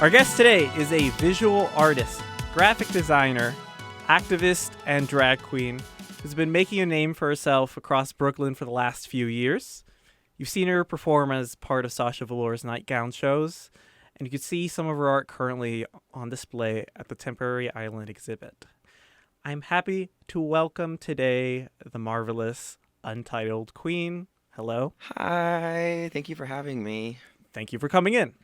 Our guest today is a visual artist, graphic designer, activist, and drag queen who's been making a name for herself across Brooklyn for the last few years. You've seen her perform as part of Sasha Velour's nightgown shows, and you can see some of her art currently on display at the Temporary Island exhibit. I'm happy to welcome today the marvelous Untitled Queen. Hello. Hi, thank you for having me. Thank you for coming in.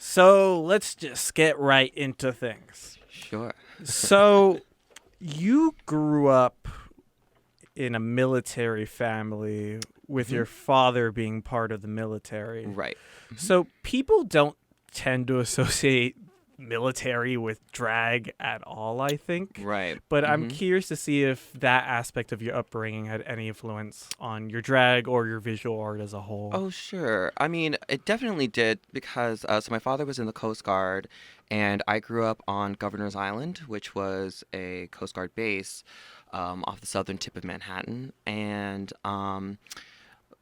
So let's just get right into things. Sure. So you grew up in a military family with your father being part of the military. Right. So people don't tend to associate military with drag at all, I think. Right. But I'm curious to see if that aspect of your upbringing had any influence on your drag or your visual art as a whole. Oh, sure. I mean, it definitely did because so my father was in the Coast Guard, and I grew up on Governor's Island, which was a Coast Guard base off the southern tip of Manhattan. And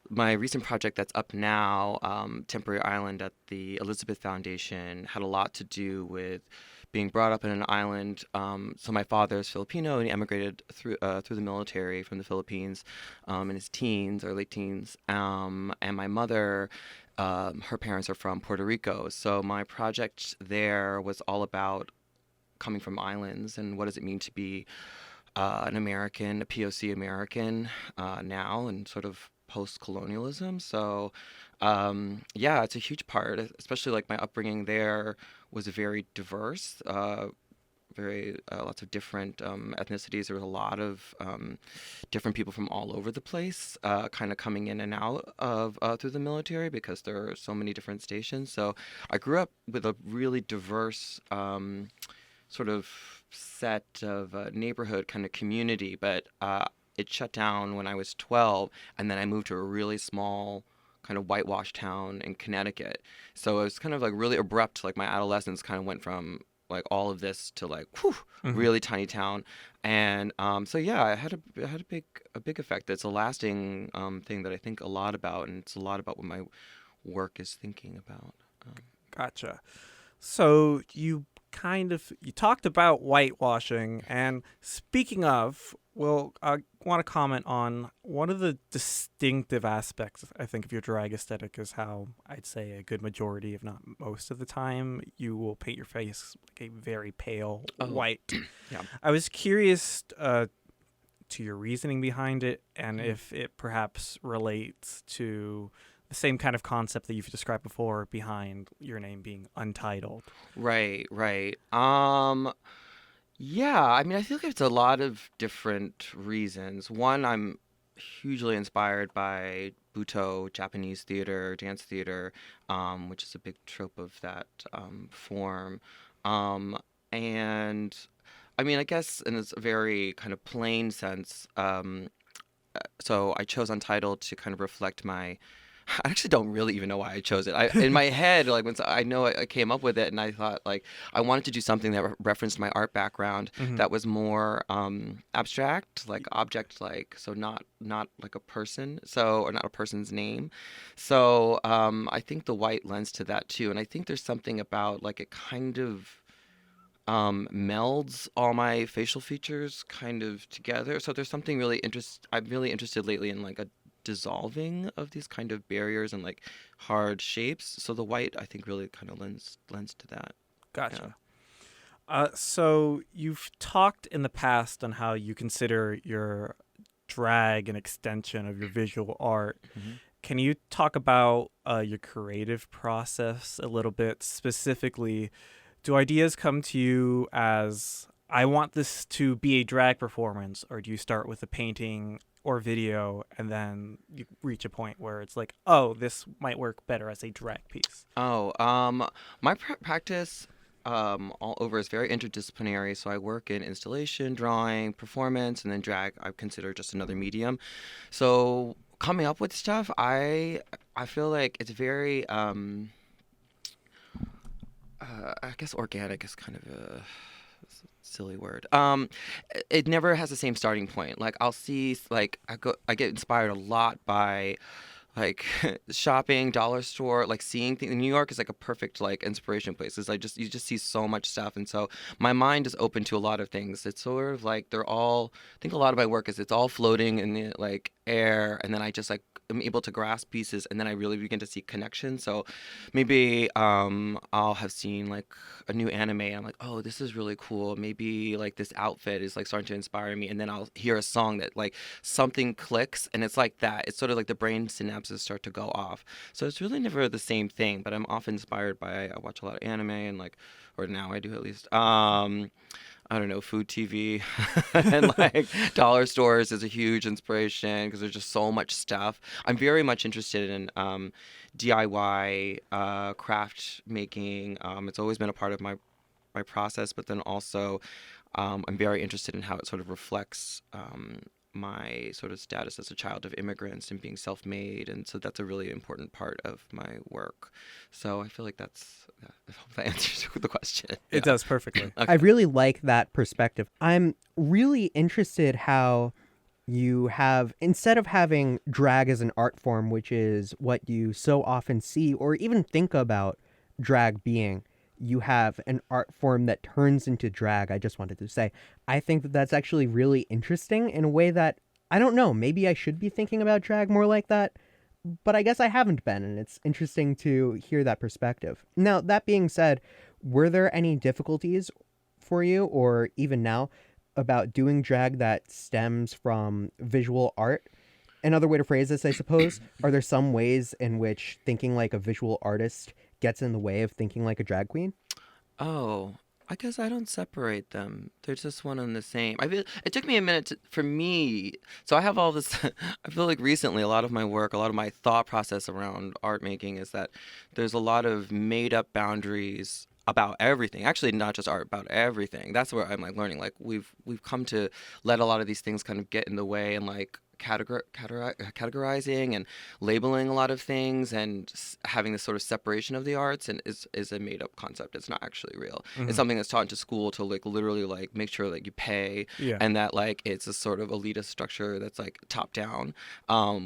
my recent project that's up now, Temporary Island at the Elizabeth Foundation, had a lot to do with being brought up in an island. So my father is Filipino, and he emigrated through the military from the Philippines in his teens or late teens. And my mother, her parents are from Puerto Rico. So my project there was all about coming from islands and what does it mean to be an American, a POC American now, and sort of post-colonialism. So yeah, it's a huge part, especially like my upbringing there was very diverse, very lots of different ethnicities. There was a lot of different people from all over the place kind of coming in and out of through the military because there are so many different stations. So I grew up with a really diverse sort of set of neighborhood kind of community, but it shut down when I was 12, and then I moved to a really small kind of whitewashed town in Connecticut. So it was kind of like really abrupt. Like my adolescence kind of went from like all of this to like really tiny town, and so yeah, it had a big effect. It's a lasting thing that I think a lot about, and it's a lot about what my work is thinking about. Gotcha. So you talked about whitewashing, and speaking of, well, I want to comment on one of the distinctive aspects, I think, of your drag aesthetic is how I'd say a good majority, if not most of the time, you will paint your face like a very pale white. Yeah. I was curious to your reasoning behind it, and if it perhaps relates to the same kind of concept that you've described before behind your name being Untitled. Right. Yeah, I mean, I feel like it's a lot of different reasons. One, I'm hugely inspired by Buto, Japanese theater, dance theater, which is a big trope of that form. And I mean, I guess in a very kind of plain sense, so I chose Untitled to kind of reflect my. I actually don't really even know why I chose it. In my head, like I know I came up with it, and I thought like I wanted to do something that referenced my art background that was more abstract, like object, like so not like a person, so or not a person's name. So I think the white lends to that too, and I think there's something about like it kind of melds all my facial features kind of together. So there's something really I'm really interested lately in like a dissolving of these kind of barriers and like hard shapes. So the white, I think, really kind of lends to that. Gotcha. So you've talked in the past on how you consider your drag an extension of your visual art. Can you talk about your creative process a little bit? Specifically, do ideas come to you as, I want this to be a drag performance, or do you start with a painting or video and then you reach a point where it's like, oh, this might work better as a drag piece? My practice all over is very interdisciplinary. So I work in installation, drawing, performance, and then drag I consider just another medium. So coming up with stuff, I feel like it's very I guess organic is kind of a silly word. It never has the same starting point. Like I'll see, like I get inspired a lot by like shopping, dollar store, like seeing things. New York is like a perfect like inspiration place. It's like just you just see so much stuff, and so my mind is open to a lot of things. It's sort of like they're all. I think a lot of my work is it's all floating in the like air, and then I just like am able to grasp pieces, and then I really begin to see connections. So maybe I'll have seen like a new anime, and I'm like, oh, this is really cool. Maybe like this outfit is like starting to inspire me, and then I'll hear a song that like something clicks, and it's like that. It's sort of like the brain synapses start to go off. So it's really never the same thing, but I'm often inspired by I watch a lot of anime and like, or now I do at least. I don't know, food TV and like dollar stores is a huge inspiration because there's just so much stuff. I'm very much interested in DIY craft making. It's always been a part of my process, but then also I'm very interested in how it sort of reflects my sort of status as a child of immigrants and being self-made, and so that's a really important part of my work. So I feel like that's I hope that answers the question. It Yeah. does perfectly. I really like that perspective. I'm really interested how you have, instead of having drag as an art form, which is what you so often see or even think about drag being, you have an art form that turns into drag. I just wanted to say, I think that that's actually really interesting in a way that, I don't know, maybe I should be thinking about drag more like that, but I guess I haven't been, and it's interesting to hear that perspective. Now, that being said, were there any difficulties for you, or even now, about doing drag that stems from visual art? Another way to phrase this, I suppose, are there some ways in which thinking like a visual artist gets in the way of thinking like a drag queen? Oh, I guess I don't separate them. They're just one and the same. I feel it took me a minute for me. So I have all this. I feel like recently a lot of my work, a lot of my thought process around art making is that there's a lot of made up boundaries about everything. Actually, not just art, about everything. That's where I'm like learning. Like we've come to let a lot of these things kind of get in the way and like categorizing and labeling a lot of things and having this sort of separation of the arts and is a made up concept. It's not actually real. It's Hmm. something that's taught into school to like literally like make sure that you pay Yeah. and that like it's a sort of elitist structure that's like top down,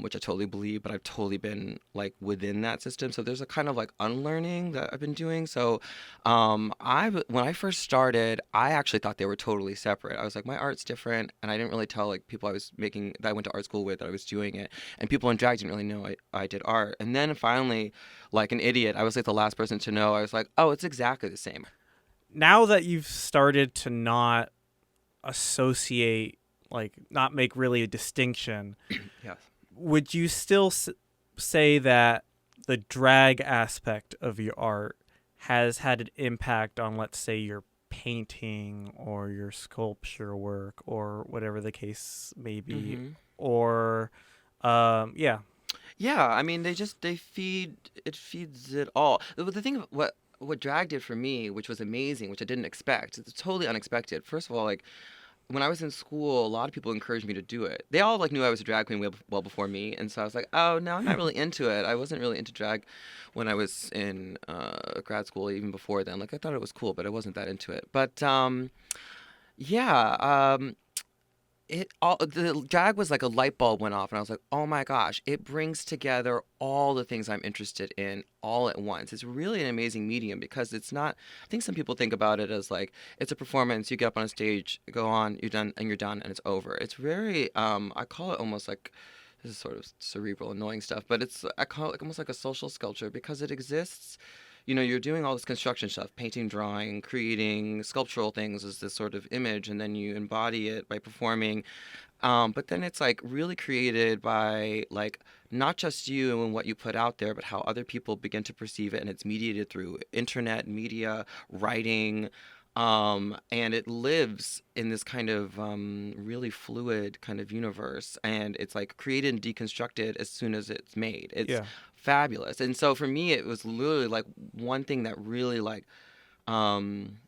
which I totally believe, but I've totally been like within that system. So there's a kind of like unlearning that I've been doing. So when I first started, I actually thought they were totally separate. I was like, my art's different, and I didn't really tell like people I was making that I went to art school with that I was doing it, and people in drag didn't really know I did art. And then finally, like an idiot, I was like the last person to know. I was like, oh, it's exactly the same. Now that you've started to not associate, like, not make really a distinction, Yes. would you still say that the drag aspect of your art has had an impact on, let's say, your painting or your sculpture work or whatever the case may be? Hmm. Or, yeah. Yeah, I mean, they feed it feeds it all. The thing of what drag did for me, which was amazing, which I didn't expect, it's totally unexpected. First of all, like when I was in school, a lot of people encouraged me to do it. They all like knew I was a drag queen well before me, and so I was like, oh no, I'm not really into it. I wasn't really into drag when I was in grad school, even before then. Like I thought it was cool, but I wasn't that into it. But yeah, it all the drag was like a light bulb went off, and I was like, oh my gosh, it brings together all the things I'm interested in all at once. It's really an amazing medium because it's not. I think some people think about it as like it's a performance. You get up on a stage, go on, you're done, and it's over. It's very. I call it almost like. This is sort of cerebral, annoying stuff, but I call it like almost like a social sculpture because it exists. You know, you're doing all this construction stuff, painting, drawing, creating sculptural things as this sort of image, and then you embody it by performing. But then it's like really created by like not just you and what you put out there, but how other people begin to perceive it, and it's mediated through internet, media, writing, and it lives in this kind of really fluid kind of universe, and it's like created and deconstructed as soon as it's made. It's Yeah. fabulous, and so for me, it was literally like one thing that really like um,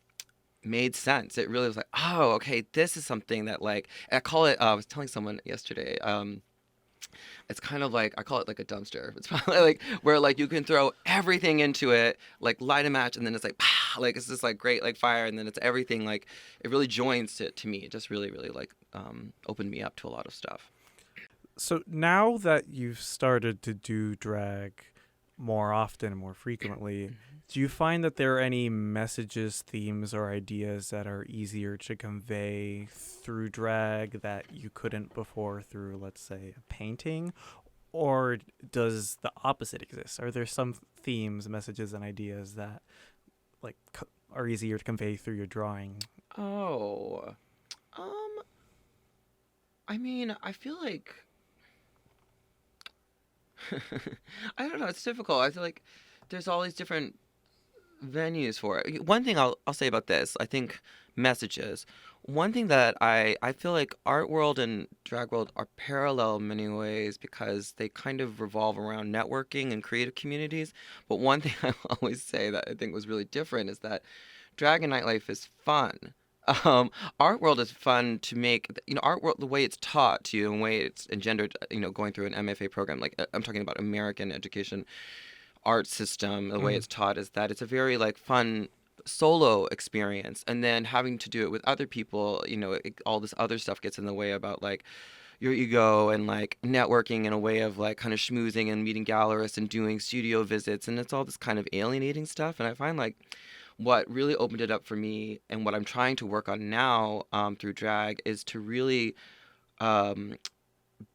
made sense. It really was like, oh, okay, this is something that like I call it. I was telling someone yesterday. It's kind of like I call it like a dumpster. It's probably like where like you can throw everything into it, like light a match, and then it's like, pow, like it's just like great like fire, and then it's everything like it really joins to me. It just really really like opened me up to a lot of stuff. So now that you've started to do drag more often and more frequently, do you find that there are any messages, themes, or ideas that are easier to convey through drag that you couldn't before through, let's say, a painting? Or does the opposite exist? Are there some themes, messages, and ideas that are easier to convey through your drawing? Oh, um, I mean, I feel like I don't know. It's difficult. I feel like there's all these different venues for it. One thing I'll say about this, I think messages. One thing that I feel like art world and drag world are parallel in many ways because they kind of revolve around networking and creative communities. But one thing I always say that I think was really different is that drag and nightlife is fun. Um, Art world is fun to make. Art world, the way it's taught to you and the way it's engendered, going through an MFA program, like I'm talking about American education art system, the way Mhm. it's taught is that it's a very like fun solo experience, and then having to do it with other people, all this other stuff gets in the way about like your ego and like networking in a way of like kind of schmoozing and meeting gallerists and doing studio visits, and it's all this kind of alienating stuff. And I find like what really opened it up for me and what I'm trying to work on now through drag is to really um,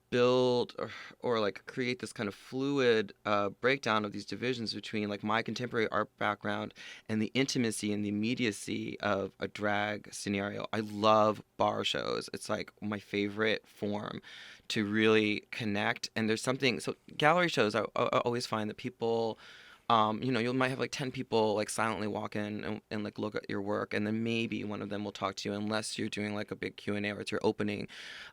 build or like create this kind of fluid breakdown of these divisions between like my contemporary art background and the intimacy and the immediacy of a drag scenario. I love bar shows. It's like my favorite form to really connect. And there's something, so gallery shows, I always find that people you might have like 10 people like silently walk in and like look at your work, and then maybe one of them will talk to you unless you're doing like a big Q&A or it's your opening.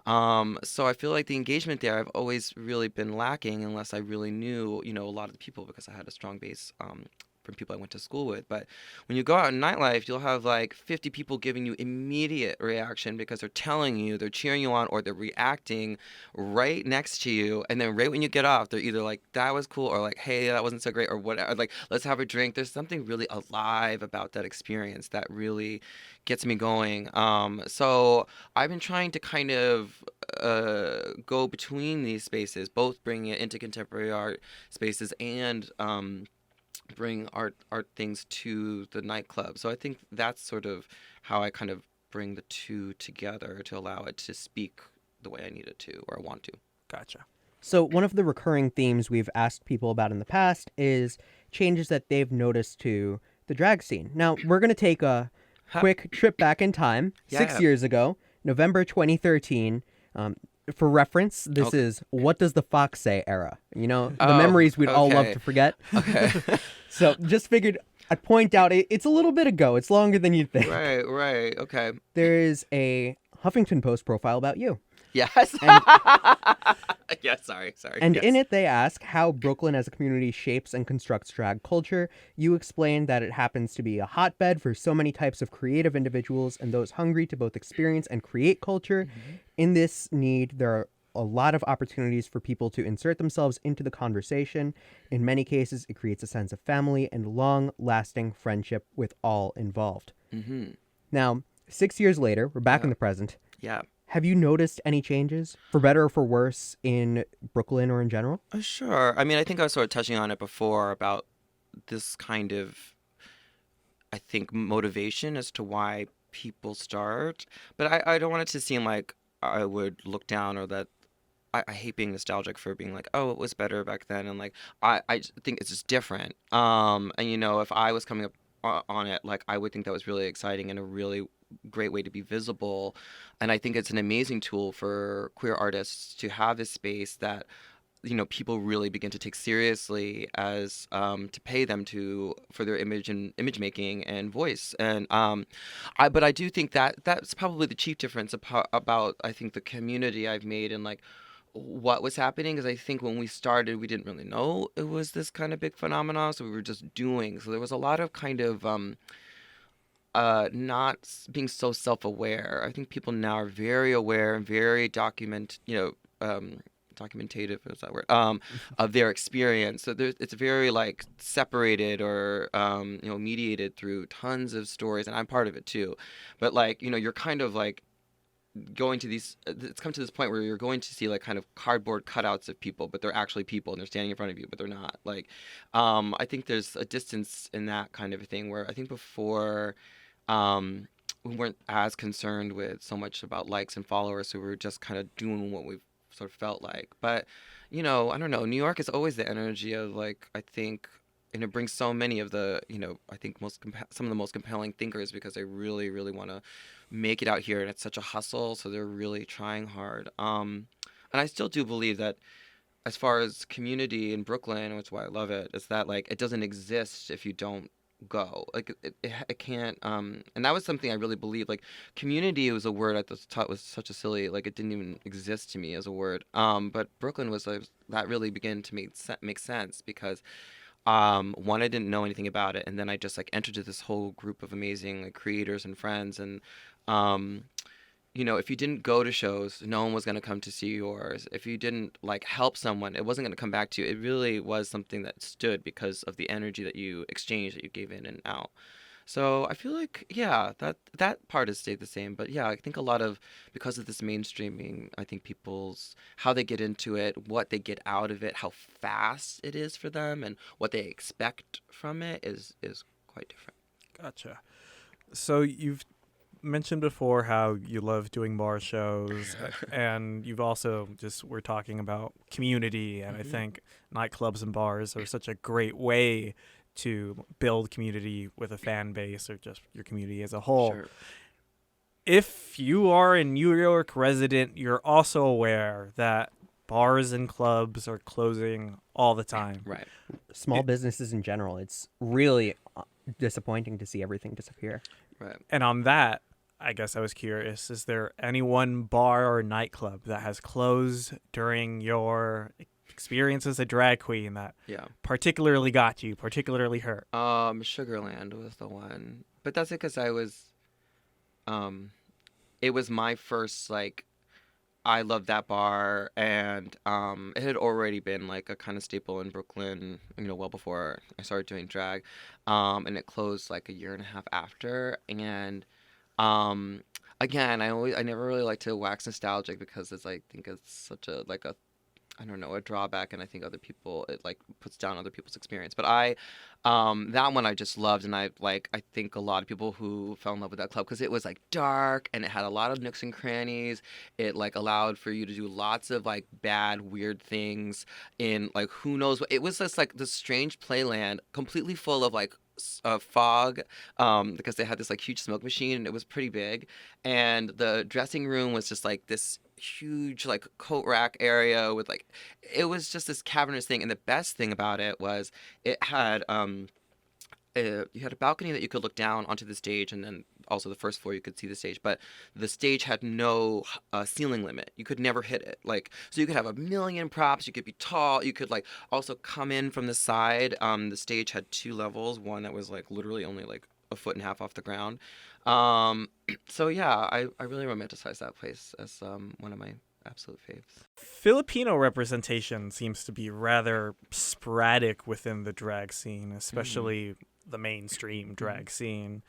So I feel like the engagement there I've always really been lacking unless I really knew, a lot of the people because I had a strong base from people I went to school with. But when you go out in nightlife, you'll have like 50 people giving you immediate reaction because they're telling you, they're cheering you on, or they're reacting right next to you. And then right when you get off, they're either like, that was cool, or like, hey, that wasn't so great, or whatever. Like, let's have a drink. There's something really alive about that experience that really gets me going. So I've been trying to kind of go between these spaces, both bringing it into contemporary art spaces and bring art things to the nightclub. So I think that's sort of how I kind of bring the two together to allow it to speak the way I need it to or I want to. Gotcha. So, one of the recurring themes we've asked people about in the past is changes that they've noticed to the drag scene. Now, we're going to take a quick trip back in time, Yeah. 6 years ago, November 2013. For reference, this Okay. is What Does the Fox Say era. The Oh, memories we'd all love okay. to forget. Okay. So, just figured I'd point out it's a little bit ago. It's longer than you'd think. Right. Okay. There is a Huffington Post profile about you. Yes. And Yeah, sorry. And Yes. in it, they ask how Brooklyn as a community shapes and constructs drag culture. You explain that it happens to be a hotbed for so many types of creative individuals and those hungry to both experience and create culture. In this need, there are a lot of opportunities for people to insert themselves into the conversation. In many cases, it creates a sense of family and long-lasting friendship with all involved. Mm-hmm. Now, 6 years later, we're back in the present. Yeah. Have you noticed any changes, for better or for worse, in Brooklyn or in general? Sure. I mean, I think I was sort of touching on it before about this kind of, I think, motivation as to why people start. But I don't want it to seem like I would look down or that I hate being nostalgic for being like, oh, it was better back then. And like, I just think it's just different. And if I was coming up on it, like, I would think that was really exciting and a really great way to be visible. And I think it's an amazing tool for queer artists to have this space that people really begin to take seriously as to pay them for their image and image making and voice. And but I do think that that's probably the chief difference about I think the community I've made and like what was happening, because I think when we started we didn't really know it was this kind of big phenomenon, so we were just doing. So there was a lot of kind of not being so self-aware. I think people now are very aware and very documentative, is that word, of their experience. So it's very like separated or mediated through tons of stories, and I'm part of it too. But like you're kind of like going to these it's come to this point where you're going to see like kind of cardboard cutouts of people, but they're actually people and they're standing in front of you, but they're not. Like I think there's a distance in that kind of a thing where I think before um we weren't as concerned with so much about likes and followers, so we were just kind of doing what we sort of felt like. But I don't know, New York is always the energy of like, I think, and it brings so many of the, I think some of the most compelling thinkers, because they really, really want to make it out here, and it's such a hustle, so they're really trying hard. And I still do believe that as far as community in Brooklyn, which is why I love it, is that like it doesn't exist if you don't go. Like it can't. And that was something I really believe. Like community was a word I thought was such a silly. Like it didn't even exist to me as a word. But Brooklyn was like, that really began to make sense because one, I didn't know anything about it, and then I just like entered this whole group of amazing like creators and friends, and um if you didn't go to shows, no one was going to come to see yours. If you didn't like help someone, it wasn't going to come back to you. It really was something that stood because of the energy that you exchanged, that you gave in and out. So I feel like, yeah, that part has stayed the same. But yeah, I think a lot of, because of this mainstreaming, I think people's, how they get into it, what they get out of it, how fast it is for them, and what they expect from it is quite different. Gotcha. So you've mentioned before how you love doing bar shows, and you've also just we're talking about community, and I think nightclubs and bars are such a great way to build community with a fan base or just your community as a whole. Sure. If you are a New York resident, you're also aware that bars and clubs are closing all the time. Right. Small businesses in general, it's really disappointing to see everything disappear. Right. And on that, I guess I was curious, is there any one bar or nightclub that has closed during your experience as a drag queen that Yeah. particularly got you, particularly hurt? Sugarland was the one, but that's because um, it was my first like, I loved that bar, and it had already been like a kind of staple in Brooklyn, well before I started doing drag, and it closed like a year and a half after, and again, I never really like to wax nostalgic because I think it's such a like a, I don't know, a drawback, and I think other people, it like puts down other people's experience. But that one I just loved, and I think a lot of people who fell in love with that club because it was like dark and it had a lot of nooks and crannies. It like allowed for you to do lots of like bad, weird things in like who knows what. It was just like this strange playland, completely full of like fog, because they had this like huge smoke machine and it was pretty big, and the dressing room was just like this huge like coat rack area with like, it was just this cavernous thing. And the best thing about it was it had you had a balcony that you could look down onto the stage, and then also the first floor you could see the stage, but the stage had no ceiling limit. You could never hit it. Like, so you could have a million props, you could be tall, you could like also come in from the side. The stage had two levels, one that was like literally only like a foot and a half off the ground. So yeah, I really romanticize that place as one of my absolute faves. Filipino representation seems to be rather sporadic within the drag scene, especially the mainstream drag scene.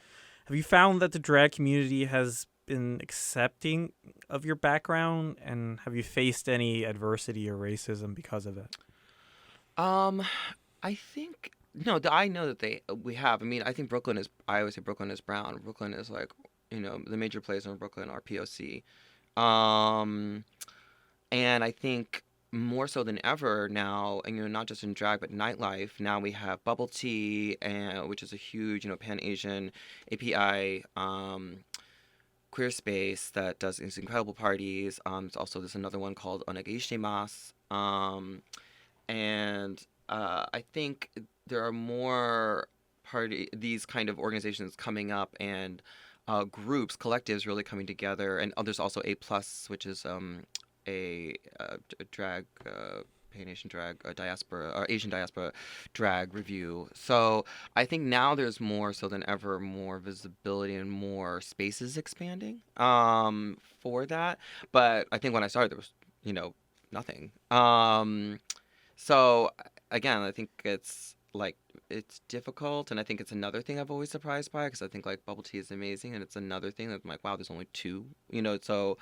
Have you found that the drag community has been accepting of your background, and have you faced any adversity or racism because of it? I think no. I know that we have. I mean, I think Brooklyn is. I always say Brooklyn is brown. Brooklyn is like, the major players in Brooklyn are POC. And I think more so than ever now, and not just in drag but nightlife. Now we have bubble tea, and which is a huge Pan Asian API queer space that does these incredible parties. There's another one called Onegaishimasu. And I think there are more these kind of organizations coming up, and groups, collectives really coming together. And there's also A Plus, which is a drag, Pan Asian drag, diaspora, or Asian diaspora drag review. So I think now there's more so than ever, more visibility and more spaces expanding for that. But I think when I started, there was, nothing. So again, I think it's like it's difficult, and I think it's another thing I've always surprised by because I think like bubble tea is amazing, and it's another thing that I'm like, wow, there's only two, so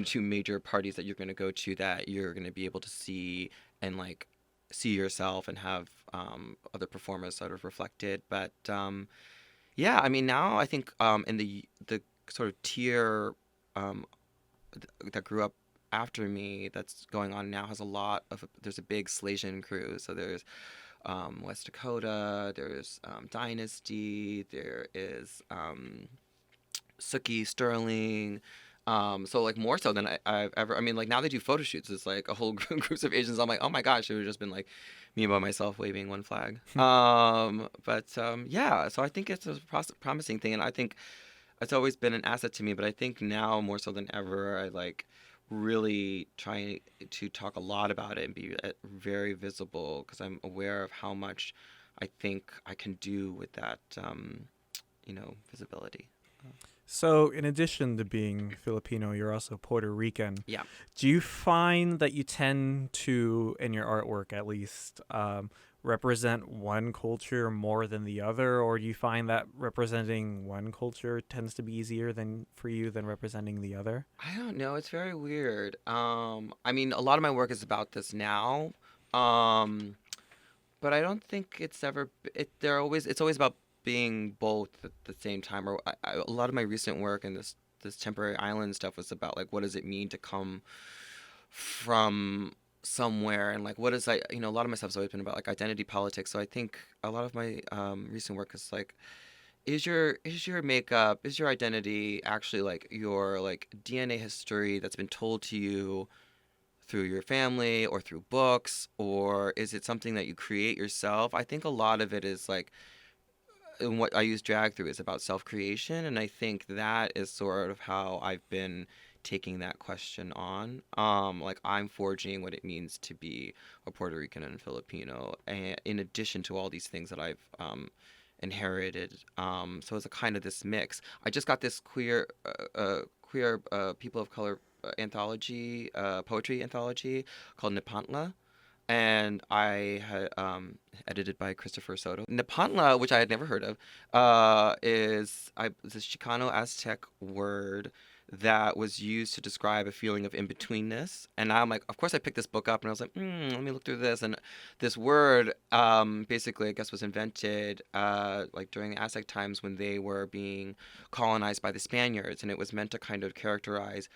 two major parties that you're going to go to that you're going to be able to see and like see yourself and have other performers sort of reflected. But yeah, I mean now I think in the sort of tier um, that grew up after me that's going on now has a lot of there's a big Slasian crew. So there's West Dakota, there's Dynasty, there is Suki, Sterling. So like more so than I've ever. I mean, like now they do photo shoots. It's like a whole groups of Asians. I'm like, oh my gosh, it would have just been like me by myself waving one flag. But yeah, so I think it's a promising thing, and I think it's always been an asset to me. But I think now more so than ever, I like really trying to talk a lot about it and be very visible because I'm aware of how much I think I can do with that, visibility. So, in addition to being Filipino, you're also Puerto Rican. Yeah. Do you find that you tend to, in your artwork at least, represent one culture more than the other, or do you find that representing one culture tends to be easier than for you than representing the other? I don't know. It's very weird. I mean, a lot of my work is about this now, um, but I don't think it's ever. It's always about being both at the same time. Or a lot of my recent work and this temporary island stuff was about like what does it mean to come from somewhere and like what is a lot of my stuff's always been about like identity politics. So I think a lot of my recent work is like is your makeup, is your identity actually like your like DNA history that's been told to you through your family or through books, or is it something that you create yourself? I think a lot of it is like, and what I use drag through is about self-creation, and I think that is sort of how I've been taking that question on. Like I'm forging what it means to be a Puerto Rican and Filipino, and in addition to all these things that I've inherited. So it's a kind of this mix. I just got this queer people of color anthology, poetry anthology called Nepantla, and I had edited by Christopher Soto. Nepantla, which I had never heard of, is this Chicano Aztec word that was used to describe a feeling of in-betweenness. And I'm like, of course I picked this book up and I was like, let me look through this. And this word basically, I guess, was invented like during the Aztec times when they were being colonized by the Spaniards. And it was meant to kind of characterize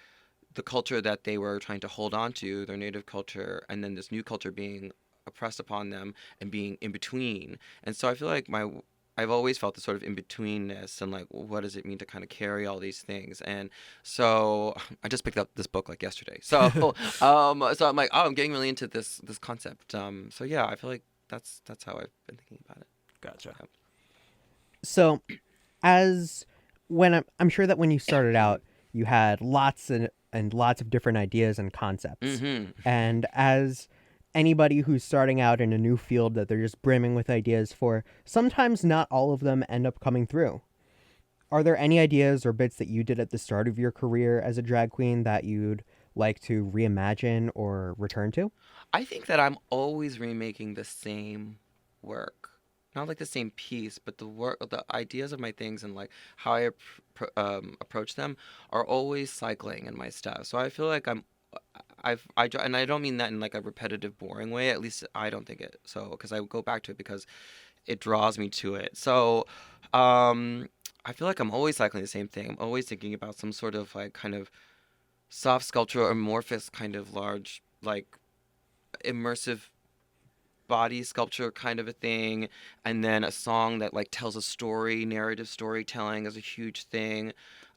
the culture that they were trying to hold on to, their native culture, and then this new culture being oppressed upon them and being in between. And so I feel like I've always felt the sort of in betweenness and like what does it mean to kind of carry all these things. And so I just picked up this book like yesterday. So so I'm like, oh, I'm getting really into this concept. So yeah, I feel like that's how I've been thinking about it. Gotcha. Yeah. So, as when I'm sure that when you started out, you had lots and lots of different ideas and concepts. Mm-hmm. And as anybody who's starting out in a new field that they're just brimming with ideas for, sometimes not all of them end up coming through. Are there any ideas or bits that you did at the start of your career as a drag queen that you'd like to reimagine or return to? I think that I'm always remaking the same work. Not like the same piece, but the ideas of my things and like how I approach them are always cycling in my stuff. So I feel like and I don't mean that in like a repetitive, boring way. At least I don't think it. So because I go back to it because it draws me to it. So I feel like I'm always cycling the same thing. I'm always thinking about some sort of like kind of soft sculpture, amorphous kind of large like immersive body sculpture kind of a thing, and then a song that like tells a story. Narrative storytelling is a huge thing.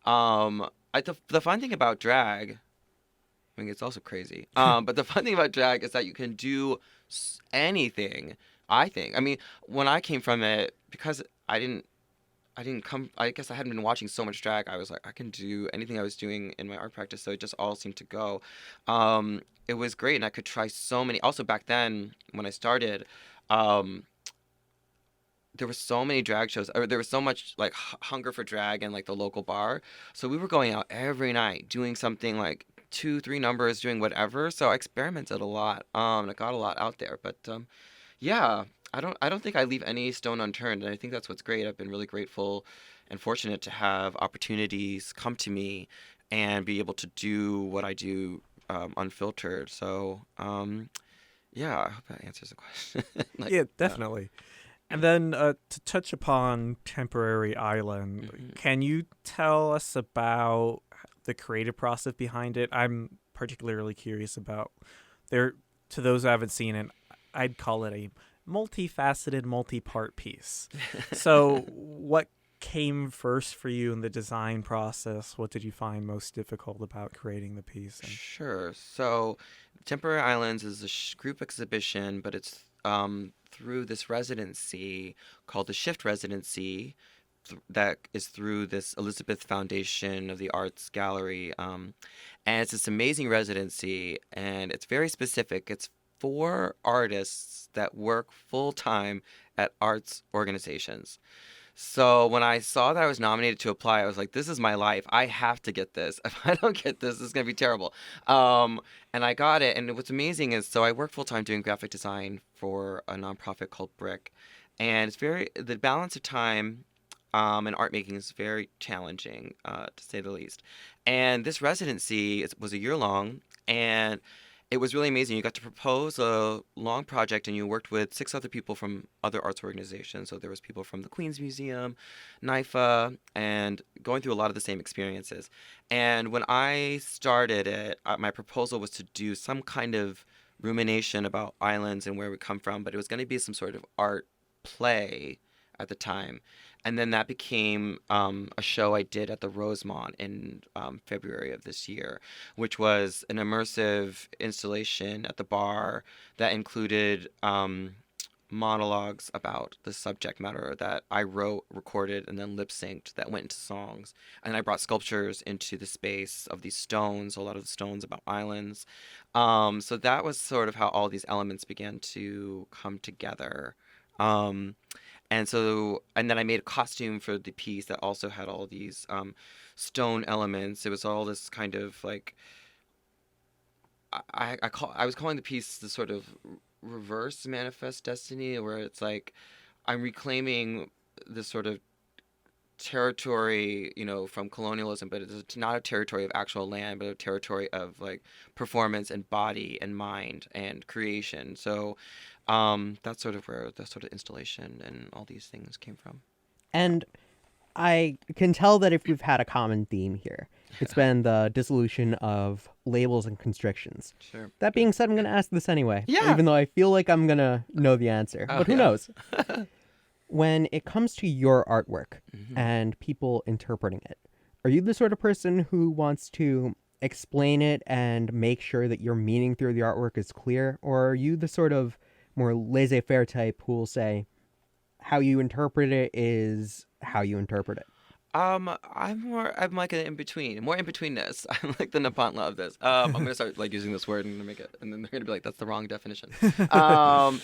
The fun thing about drag, I mean, it's also crazy. But the fun thing about drag is that you can do anything. I think. I mean, when I came from it, because I didn't come. I guess I hadn't been watching so much drag. I was like, I can do anything I was doing in my art practice. So it just all seemed to go. It was great, and I could try so many. Also, back then when I started, um, there were so many drag shows, or there was so much like hunger for drag in like the local bar. So we were going out every night doing something like two, three numbers, doing whatever. So I experimented a lot. I got a lot out there, but yeah, I don't think I leave any stone unturned, and I think that's what's great. I've been really grateful and fortunate to have opportunities come to me and be able to do what I do unfiltered. So yeah, I hope that answers the question. Like, Yeah, yeah. definitely. And then to touch upon Temporary Island, hmm can you tell us about the creative process behind it? I'm particularly curious about there. To those who haven't seen it, I'd call it a multifaceted, multi-part piece. So, what came first for you in the design process? What did you find most difficult about creating the piece? And Sure. So, Temporary Islands is a group exhibition, but it's through this residency called the Shift Residency that is through this Elizabeth Foundation of the Arts Gallery. And it's this amazing residency, and it's very specific. It's for artists that work full time at arts organizations. So when I saw that I was nominated to apply, I was like, "This is my life. I have to get this. If I don't get this, it's gonna be terrible." And I got it. And what's amazing is, so I work full time doing graphic design for a nonprofit called Brick, and it's very the balance of time. And art making is very challenging, to say the least. And this residency was a year long, and it was really amazing. You got to propose a long project, and you worked with six other people from other arts organizations. So there was people from the Queen's Museum, NIFA, and going through a lot of the same experiences. And when I started it, my proposal was to do some kind of rumination about islands and where we come from, but it was going to be some sort of art play at the time. And then that became a show I did at the Rosemont in February of this year, which was an immersive installation at the bar that included monologues about the subject matter that I wrote, recorded, and then lip synced that went into songs. And I brought sculptures into the space of these stones, a lot of the stones about islands. So that was sort of how all these elements began to come together. Um, and then I made a costume for the piece that also had all these stone elements. It was all this kind of like I was calling the piece the sort of reverse manifest destiny, where it's like I'm reclaiming this sort of territory, from colonialism, but it's not a territory of actual land, but a territory of like performance and body and mind and creation. So that's sort of where the sort of installation and all these things came from. And I can tell that if we've had a common theme here, it's been the dissolution of labels and constrictions. Sure. That being said, I'm going to ask this anyway, Yeah. even though I feel like I'm going to know the answer. Oh But who yeah. knows? When it comes to your artwork hmm and people interpreting it, are you the sort of person who wants to explain it and make sure that your meaning through the artwork is clear? Or are you the sort of more laissez faire type who will say, how you interpret it is how you interpret it? I'm like an in between, more in betweenness. I'm like the Nepantla of this. I'm gonna start like using this word and make it, and then they're gonna be like, that's the wrong definition. Um,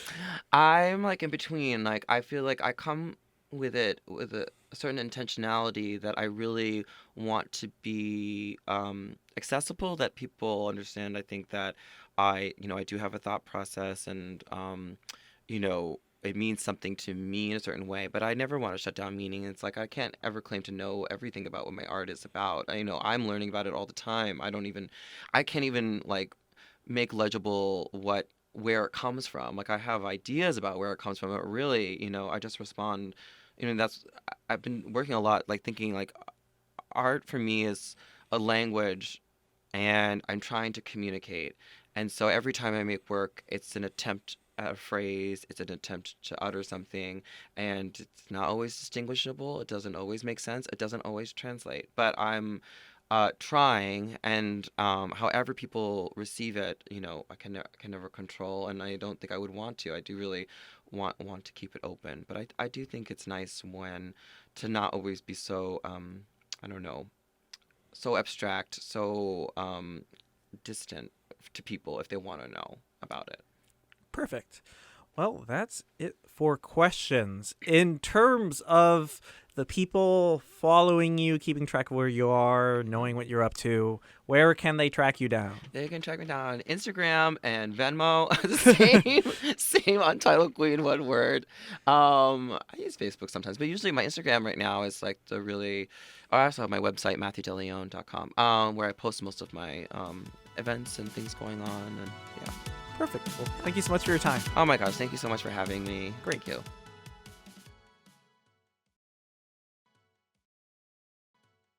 I'm like in between. Like I feel like I come with it with a certain intentionality that I really want to be accessible, that people understand. I think that I do have a thought process, and you know, it means something to me in a certain way, but I never want to shut down meaning. It's like I can't ever claim to know everything about what my art is about. I'm learning about it all the time. I can't even like make legible where it comes from. Like I have ideas about where it comes from, but really, I just respond. I've been working a lot, like thinking like art for me is a language, and I'm trying to communicate. And so every time I make work, it's an attempt at a phrase, it's an attempt to utter something, and it's not always distinguishable. It doesn't always make sense. It doesn't always translate. But I'm trying, and however people receive it, I can never control, and I don't think I would want to. I do really want to keep it open, but I do think it's nice when to not always be so I don't know, so abstract, so distant to people if they want to know about it. perfect. Well, that's it for questions. In terms of the people following you, keeping track of where you are, knowing what you're up to, where can they track you down? They can track me down on Instagram and Venmo. Same Untitled Queen, one word. I use Facebook sometimes, but usually my Instagram right now is like the really. I also have my website, MatthewDeLeon.com, where I post most of my events and things going on. And yeah. Perfect. Well, thank you so much for your time. Oh my gosh, thank you so much for having me. Great. Thank you.